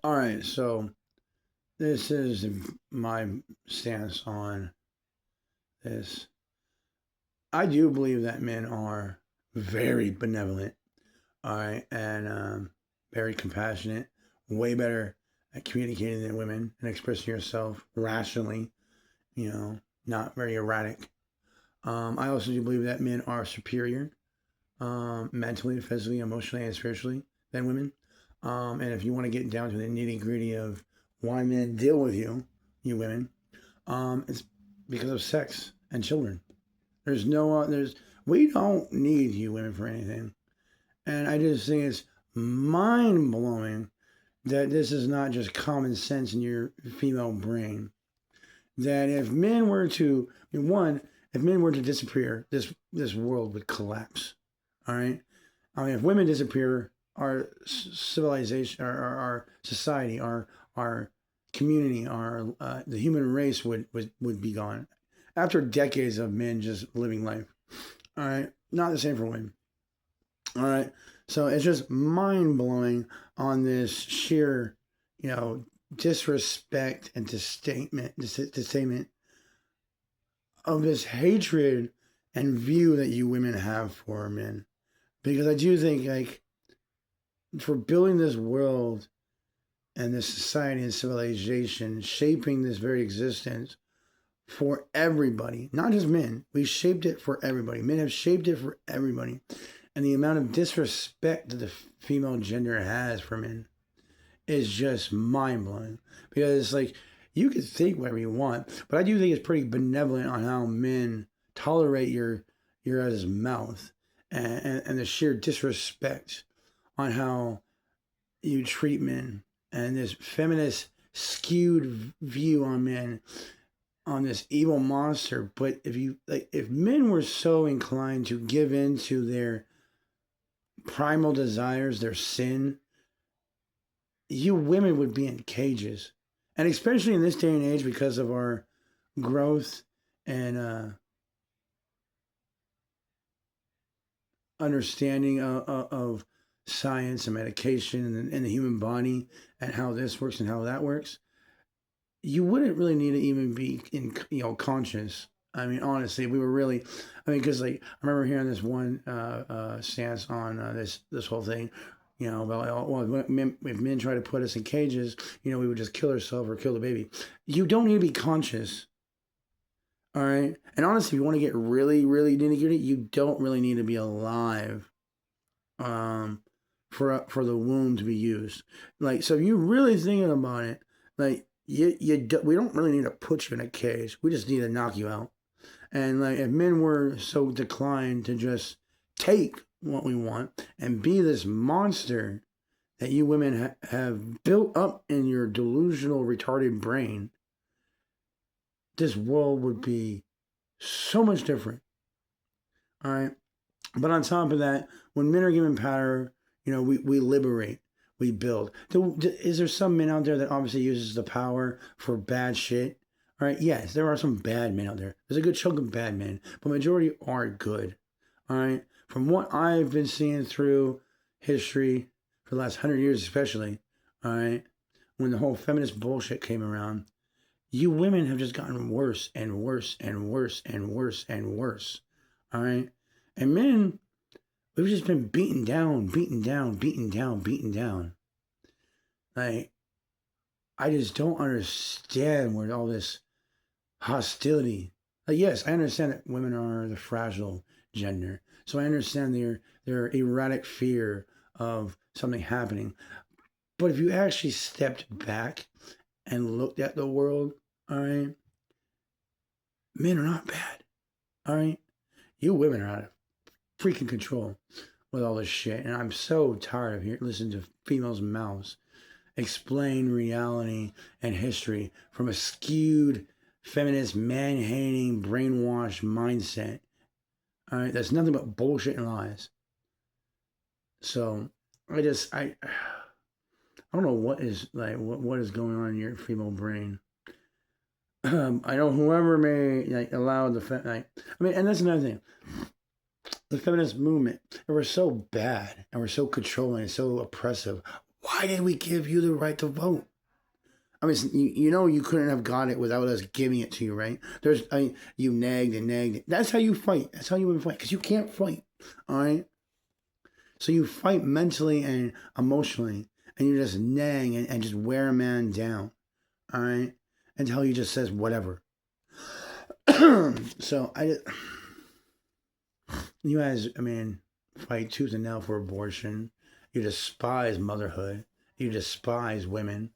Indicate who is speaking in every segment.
Speaker 1: All right, so this is my stance on this. I do believe that men are very benevolent, all right, and very compassionate, way better at communicating than women and expressing yourself rationally, not very erratic. I also do believe that men are superior, mentally, physically, emotionally, and spiritually than women. And if you want to get down to the nitty gritty of why men deal with you, you women, it's because of sex and children. We don't need you women for anything. And I just think it's mind blowing that this is not just common sense in your female brain. That if men were to, one, if men were to disappear, this world would collapse. All right. I mean, if women disappear, our civilization, our society, our community, our the human race would be gone after decades of men just living life. All right, not the same for women. All right, so it's just mind blowing on this sheer, you know, disrespect and disstatement of this hatred and view that you women have for men. Because I do think like for building this world and this society and civilization, shaping this very existence for everybody, not just men. We shaped it for everybody. Men have shaped it for everybody. And the amount of disrespect that the female gender has for men is just mind blowing. Because, like, you can think whatever you want, but I do think it's pretty benevolent on how men tolerate your guys' mouth and the sheer disrespect on how you treat men and this feminist skewed view on men on this evil monster. But if men were so inclined to give in to their primal desires, their sin, you women would be in cages. And especially in this day and age, because of our growth and understanding of science and medication and the human body and how this works and how that works, you wouldn't really need to even be in conscious. I mean, honestly, we were really, I mean, because like I remember hearing this one stance on this whole thing, about well, if men try to put us in cages, we would just kill ourselves or kill the baby. You don't need to be conscious, all right. And honestly, if you want to get really, really nitty gritty, you don't really need to be alive, um, for the womb to be used. Like, so if you're really thinking about it, like we don't really need to put you in a cage. We just need to knock you out. And like, if men were so declined to just take what we want and be this monster that you women have built up in your delusional, retarded brain, this world would be so much different. All right. But on top of that, when men are given power, we liberate, we build. Is there some men out there that obviously uses the power for bad shit? All right, yes, there are some bad men out there. There's a good chunk of bad men, but majority are good. All right, from what I've been seeing through history for the last 100 years, especially, all right, when the whole feminist bullshit came around, you women have just gotten worse and worse and worse and worse and worse. All right, and men, we've just been beaten down, beaten down, beaten down, beaten down. Like, I just don't understand where all this hostility. Like, yes, I understand that women are the fragile gender, so I understand their erratic fear of something happening. But if you actually stepped back and looked at the world, all right, men are not bad. All right, you women are out of freaking control with all this shit, and I'm so tired of listening to females' mouths explain reality and history from a skewed, feminist, man hating, brainwashed mindset. All right, that's nothing but bullshit and lies. So I don't know what is like what is going on in your female brain. I know whoever may like allow I mean, and that's another thing. The feminist movement, they were so bad and were so controlling and so oppressive. Why did we give you the right to vote? I mean, you know, you couldn't have got it without us giving it to you, right? You nagged and nagged. That's how you fight. That's how you would fight, because you can't fight, all right? So you fight mentally and emotionally, and you just nag and just wear a man down, all right? Until he just says whatever. So you guys, I mean, fight tooth and nail for abortion. You despise motherhood. You despise women.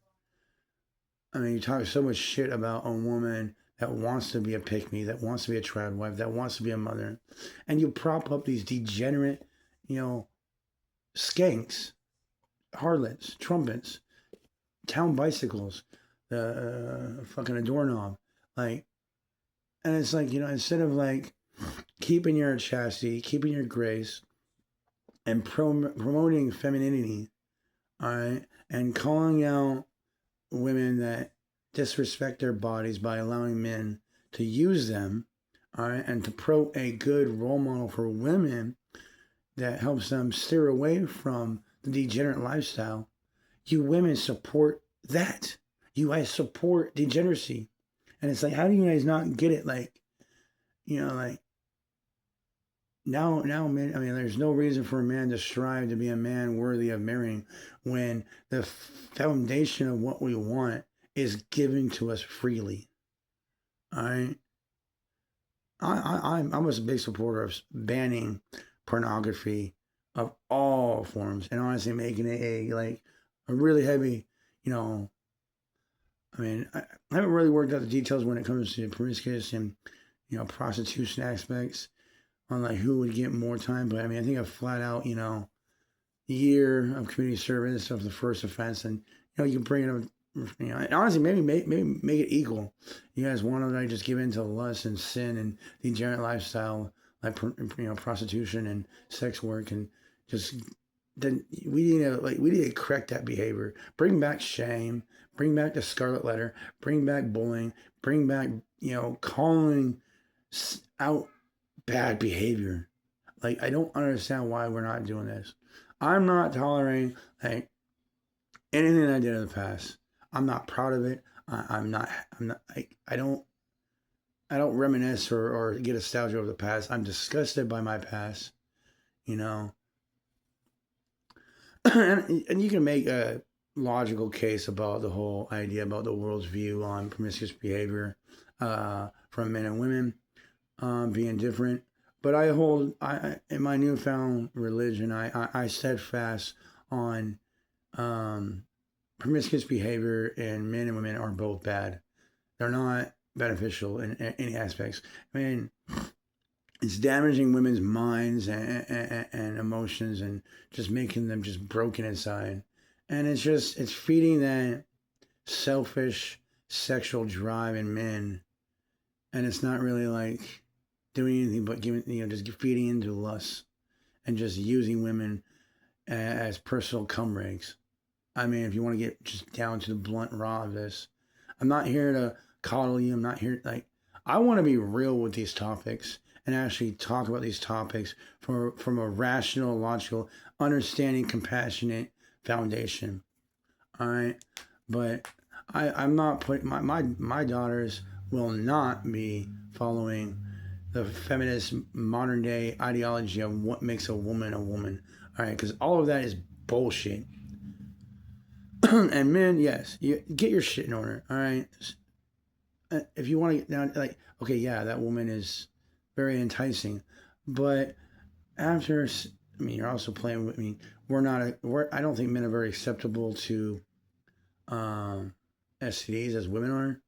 Speaker 1: I mean, you talk so much shit about a woman that wants to be a pick-me, that wants to be a trad wife, that wants to be a mother. And you prop up these degenerate, you know, skanks, harlots, trumpets, town bicycles, the fucking a doorknob. Like, and it's like, you know, instead of like keeping your chastity, keeping your grace, and promoting femininity, all right, and calling out women that disrespect their bodies by allowing men to use them, all right, and to pro a good role model for women that helps them steer away from the degenerate lifestyle. You women support that. You guys support degeneracy. And it's like, how do you guys not get it? Like, you know, like, now, man, I mean, there's no reason for a man to strive to be a man worthy of marrying when the foundation of what we want is given to us freely. All right. I was a big supporter of banning pornography of all forms, and honestly making it a really heavy, you know. I mean, I haven't really worked out the details when it comes to promiscuous and, you know, prostitution aspects on like who would get more time, but I mean, I think a flat out, you know, year of community service of the first offense, and you know, you can bring it up, you know, and honestly, maybe make it equal. You guys want to like just give in to lust and sin and degenerate lifestyle, like, you know, prostitution and sex work, and just then we need to correct that behavior, bring back shame, bring back the scarlet letter, bring back bullying, bring back, you know, calling out bad behavior. Like, I don't understand why we're not doing this. I'm not tolerating like anything I did in the past. I'm not proud of it. I'm not. I don't reminisce or get nostalgia over the past. I'm disgusted by my past. You know, and you can make a logical case about the whole idea about the world's view on promiscuous behavior from men and women being different. But in my newfound religion, I steadfast on promiscuous behavior, and men and women are both bad. They're not beneficial in any aspects. I mean, it's damaging women's minds and emotions, and just making them just broken inside. And it's feeding that selfish sexual drive in men, and it's not really like doing anything but giving, you know, just feeding into lust and just using women as personal cum rigs. I mean, if you want to get just down to the blunt raw of this, I'm not here to coddle you. I'm not here, like, I want to be real with these topics and actually talk about these topics from a rational, logical, understanding, compassionate foundation. All right. But I'm not putting my daughters will not be following the feminist modern day ideology of what makes a woman a woman. All right, because all of that is bullshit. And men, yes, you get your shit in order. All right, if you want to get down, like, okay, yeah, that woman is very enticing, but after, I mean, you're also playing with me. I don't think men are very acceptable to STDs as women are,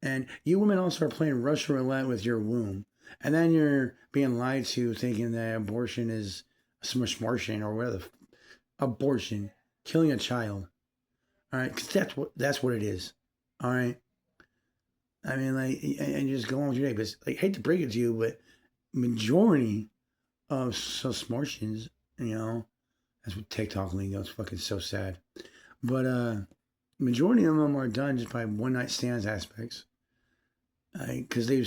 Speaker 1: and you women also are playing Russian roulette with your womb. And then you're being lied to, thinking that abortion is smartion or whatever. Abortion, killing a child. All right, because that's what it is. All right. I mean, like, and you just go on with your day. But like, hate to break it to you, but majority of smartions, you know, that's what TikTok lingo is. Fucking so sad. But majority of them are done just by one night stands aspects. Because they've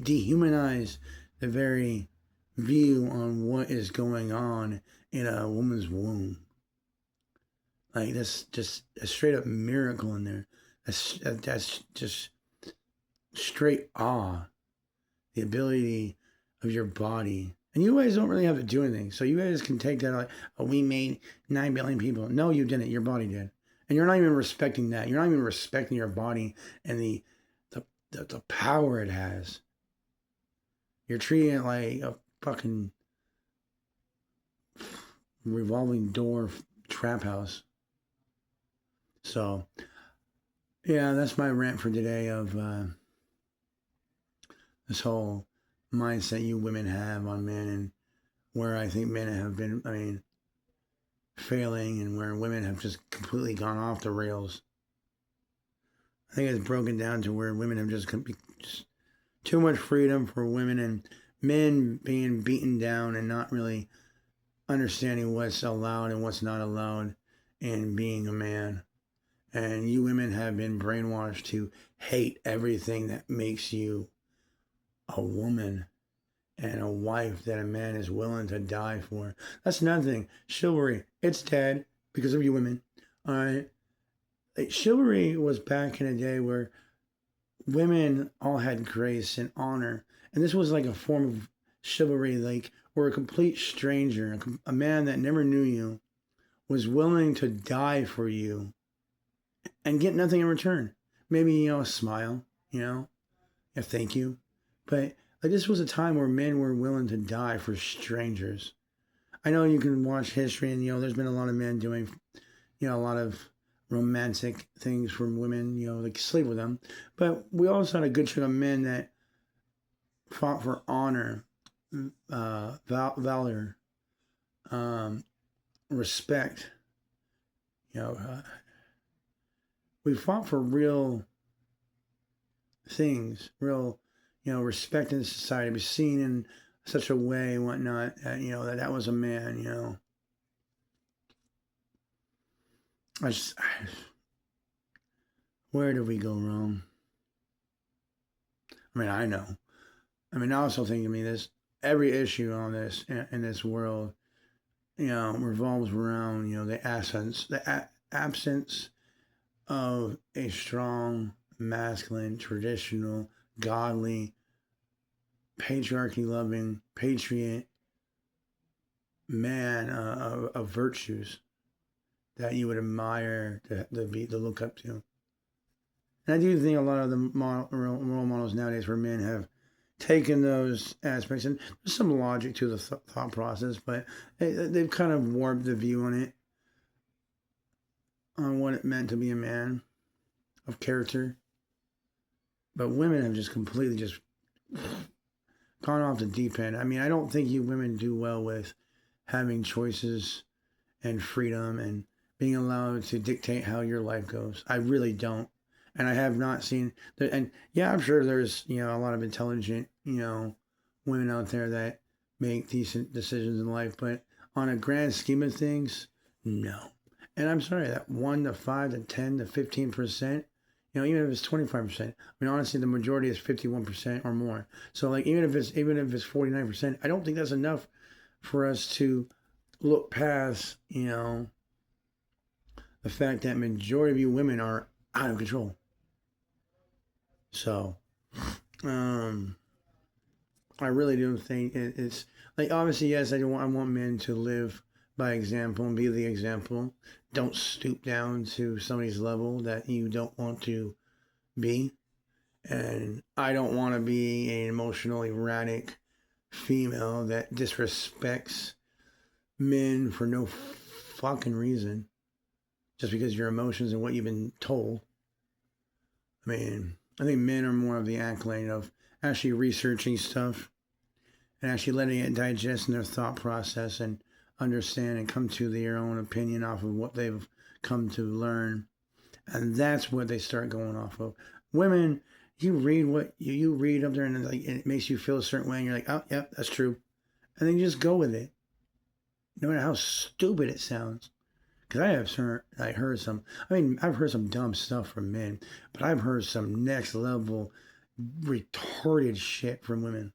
Speaker 1: dehumanized the very view on what is going on in a woman's womb. Like that's just a straight up miracle in there. That's just straight awe. The ability of your body. And you guys don't really have to do anything. So you guys can take that like, oh, we made 9 billion people. No, you didn't. Your body did. And you're not even respecting that. You're not even respecting your body and the power it has. You're treating it like a fucking revolving door trap house. So, yeah, that's my rant for today of this whole mindset you women have on men and where I think men have been, I mean, failing and where women have just completely gone off the rails. I think it's broken down to where women have just too much freedom for women and men being beaten down and not really understanding what's allowed and what's not allowed in being a man. And you women have been brainwashed to hate everything that makes you a woman and a wife that a man is willing to die for. That's another thing. Chivalry, it's dead because of you women. All right. Like, chivalry was back in a day where women all had grace and honor. And this was like a form of chivalry, like where a complete stranger, a man that never knew you, was willing to die for you and get nothing in return. Maybe, a smile, a thank you. But like this was a time where men were willing to die for strangers. I know you can watch history and, there's been a lot of men doing, a lot of romantic things from women, like sleep with them. But we also had a good chunk of men that fought for honor, valor, respect. We fought for real things, real, respect in society, be seen in such a way and whatnot, that was a man, where did we go wrong? I mean, I know. I mean, I also think, every issue on this, in this world, revolves around, the absence of a strong, masculine, traditional, godly, patriarchy loving, patriot man of virtues that you would admire to look up to. And I do think a lot of the role models nowadays for men have taken those aspects, and there's some logic to the thought process, but they've kind of warped the view on it, on what it meant to be a man of character. But women have just completely just gone off the deep end. I mean, I don't think you women do well with having choices and freedom and being allowed to dictate how your life goes. I really don't. And I have not seen that. And yeah, I'm sure there's, a lot of intelligent, women out there that make decent decisions in life. But on a grand scheme of things, no. And I'm sorry, that 1 to 5 to 10 to 15%, even if it's 25%, I mean, honestly, the majority is 51% or more. So like, even if it's 49%, I don't think that's enough for us to look past, the fact that majority of you women are out of control. So, I really do think it's like, obviously, yes, I want men to live by example and be the example. Don't stoop down to somebody's level that you don't want to be. And I don't want to be an emotionally erratic female that disrespects men for no fucking reason, just because your emotions and what you've been told. I mean, I think men are more of the accolade of actually researching stuff and actually letting it digest in their thought process and understand and come to their own opinion off of what they've come to learn. And that's what they start going off of. Women, you read what you read up there and it makes you feel a certain way and you're like, oh, yeah, that's true. And then you just go with it. No matter how stupid it sounds. Because I've heard some dumb stuff from men, but I've heard some next level retarded shit from women.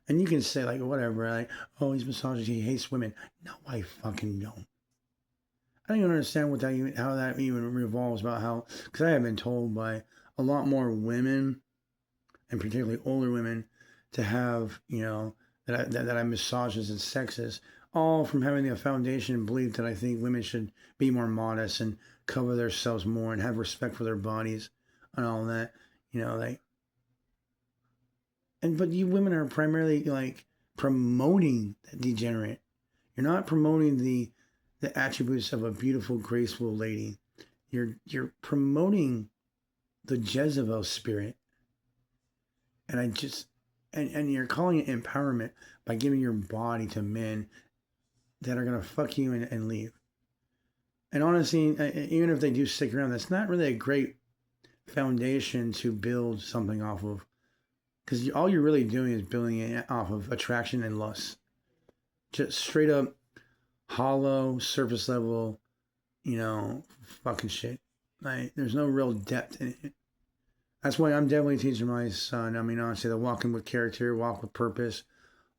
Speaker 1: And you can say like, whatever, like, oh, he's misogynist, he hates women. No, I fucking don't. I don't even understand what that even, how that even revolves about how, because I have been told by a lot more women, and particularly older women, to have, that I'm misogynist and sexist, all from having the foundation and belief that I think women should be more modest and cover themselves more and have respect for their bodies and all that, like, but you women are primarily like promoting that degenerate. You're not promoting the attributes of a beautiful, graceful lady. You're promoting the Jezebel spirit, and I just and you're calling it empowerment by giving your body to men that are gonna fuck you and leave. And honestly, even if they do stick around, that's not really a great foundation to build something off of, because all you're really doing is building it off of attraction and lust, just straight up hollow, surface level, fucking shit. Like, there's no real depth in it. That's why I'm definitely teaching my son. I mean, honestly, the walking with character, walk with purpose,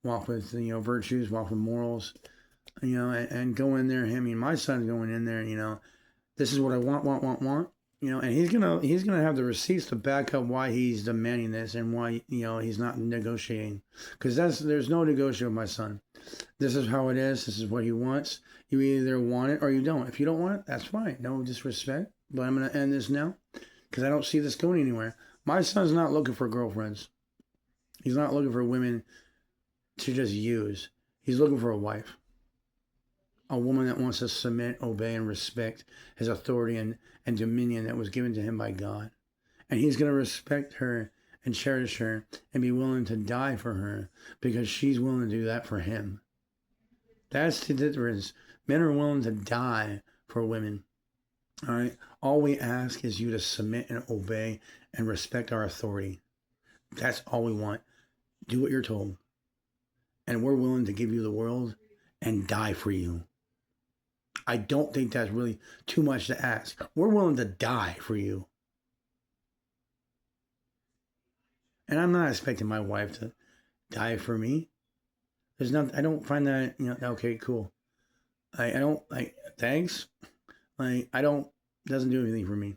Speaker 1: walk with, virtues, walk with morals, and go in there. I mean, my son's going in there, this is what I want. And he's gonna have the receipts to back up why he's demanding this and why, he's not negotiating. Because there's no negotiation with my son. This is how it is. This is what he wants. You either want it or you don't. If you don't want it, that's fine. No disrespect. But I'm going to end this now because I don't see this going anywhere. My son's not looking for girlfriends. He's not looking for women to just use. He's looking for a wife. A woman that wants to submit, obey, and respect his authority and dominion that was given to him by God. And he's going to respect her and cherish her and be willing to die for her because she's willing to do that for him. That's the difference. Men are willing to die for women. All right. All we ask is you to submit and obey and respect our authority. That's all we want. Do what you're told. And we're willing to give you the world and die for you. I don't think that's really too much to ask. We're willing to die for you. And I'm not expecting my wife to die for me. There's nothing, I don't find that, okay, cool. I don't, like, thanks. Like, doesn't do anything for me.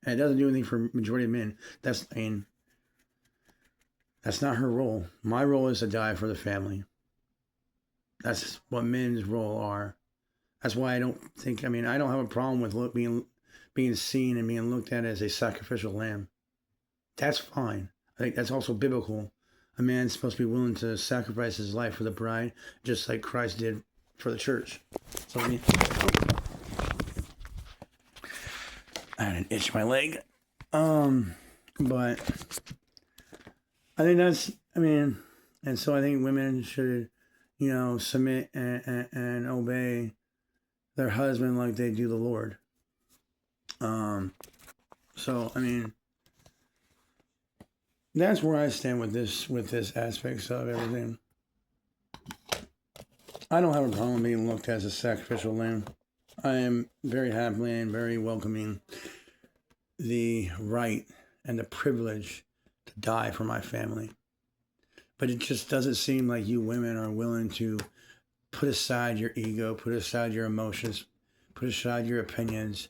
Speaker 1: And it doesn't do anything for majority of men. That's not her role. My role is to die for the family. That's what men's role are. That's why I don't have a problem with being seen and being looked at as a sacrificial lamb. That's fine. I think that's also biblical. A man's supposed to be willing to sacrifice his life for the bride, just like Christ did for the church. So I had an itch in my leg. But I think and so I think women should, submit and obey their husband like they do the Lord. So that's where I stand with this aspects of everything. I don't have a problem being looked at as a sacrificial lamb. I am very happily and very welcoming the right and the privilege to die for my family. But it just doesn't seem like you women are willing to put aside your ego, put aside your emotions, put aside your opinions,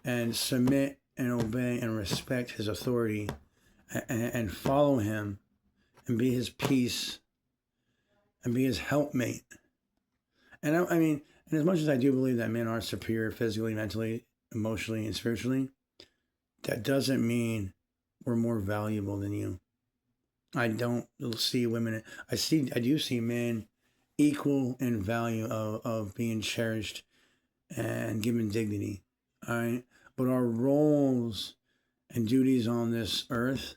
Speaker 1: and submit and obey and respect his authority and follow him and be his peace and be his helpmate. And and as much as I do believe that men are superior physically, mentally, emotionally, and spiritually, that doesn't mean we're more valuable than you. I don't see women. I do see men equal in value of being cherished and given dignity. All right. But our roles and duties on this earth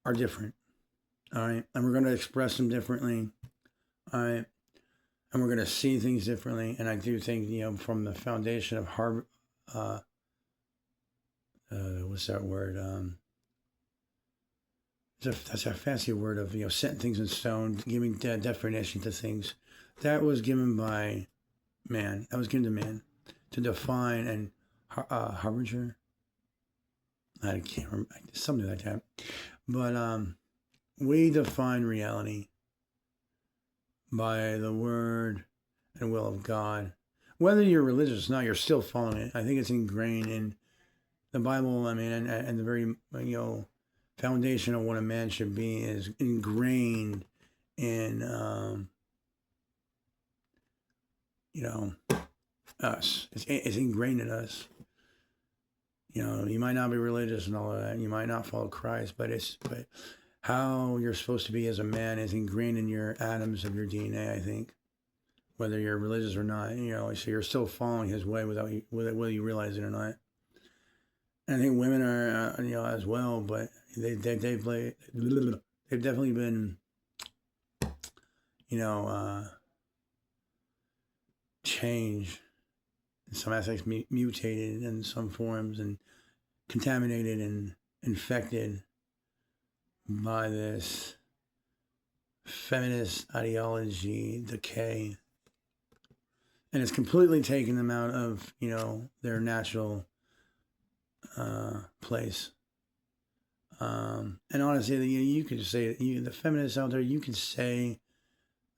Speaker 1: are different. All right. And we're going to express them differently. All right. And we're going to see things differently. And I do think, from the foundation of Harvard, what's that word? That's a fancy word of, setting things in stone, giving definition to things. That was given by man. That was given to man to define and harbinger. I can't remember, something like that. But we define reality by the word and will of God. whether you're religious or not, you're still following it. I think it's ingrained in the Bible. I mean, and the very, foundation of what a man should be is ingrained in, us. It's ingrained in us. You might not be religious and all of that. You might not follow Christ, but how you're supposed to be as a man is ingrained in your atoms of your DNA, I think. Whether you're religious or not, so you're still following his way whether you realize it or not. And I think women are, as well, but they've definitely been, changed in some aspects, mutated in some forms, and contaminated and infected by this feminist ideology decay. And it's completely taken them out of, their natural place. And honestly, you could say, the feminists out there, you could say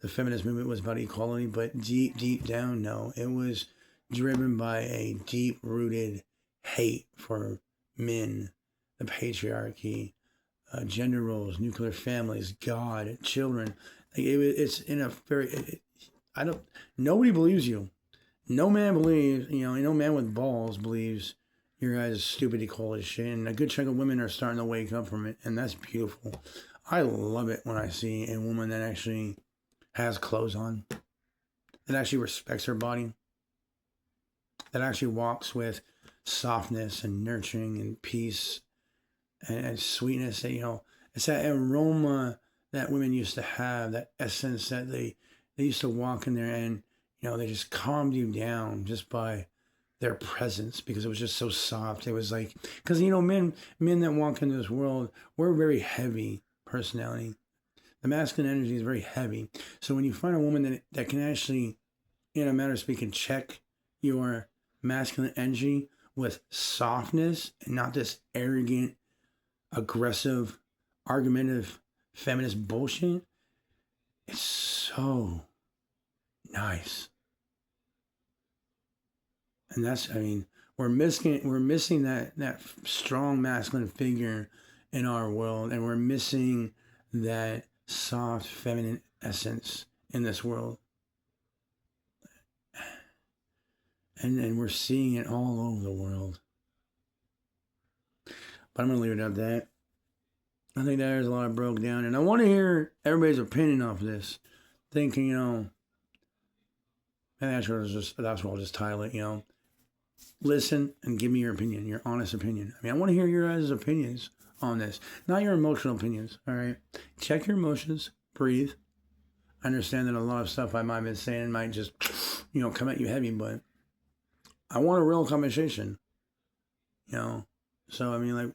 Speaker 1: the feminist movement was about equality, but deep down, no. It was driven by a deep-rooted hate for men, the patriarchy, gender roles, nuclear families, God, children. It's in a very... nobody believes you. No man believes, no man with balls believes your guys' stupid equality shit. And a good chunk of women are starting to wake up from it. And that's beautiful. I love it when I see a woman that actually has clothes on, that actually respects her body, that actually walks with softness and nurturing and peace and sweetness. That, it's that aroma that women used to have, that essence that they used to walk in there and, they just calmed you down just by their presence, because it was just so soft. It was like, because, men that walk into this world, we're very heavy personality. The masculine energy is very heavy. So when you find a woman that can actually, in a matter of speaking, check your masculine energy with softness and not this arrogant, aggressive, argumentative, feminist bullshit, it's so nice. And that's, we're missing that strong masculine figure in our world, and we're missing that soft feminine essence in this world. And we're seeing it all over the world. But I'm going to leave it at that. I think there's a lot of broke down, and I want to hear everybody's opinion off this. Thinking, maybe that's what I'll just title it, listen and give me your opinion, your honest opinion. I want to hear your guys' opinions on this, not your emotional opinions, all right? Check your emotions, breathe. I understand that a lot of stuff I might have been saying might just, come at you heavy, but I want a real conversation, So,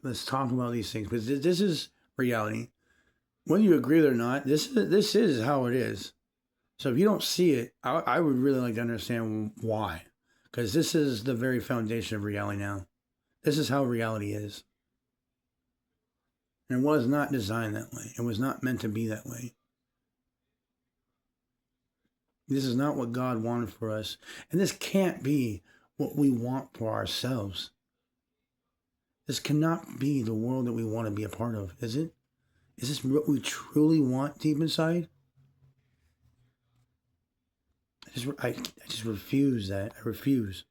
Speaker 1: let's talk about these things, because this is reality. Whether you agree with it or not, this is how it is. So if you don't see it, I would really like to understand why. Because this is the very foundation of reality now. This is how reality is. And it was not designed that way. It was not meant to be that way. This is not what God wanted for us. And this can't be what we want for ourselves. This cannot be the world that we want to be a part of, is it? Is this what we truly want deep inside? I just refuse that. I refuse.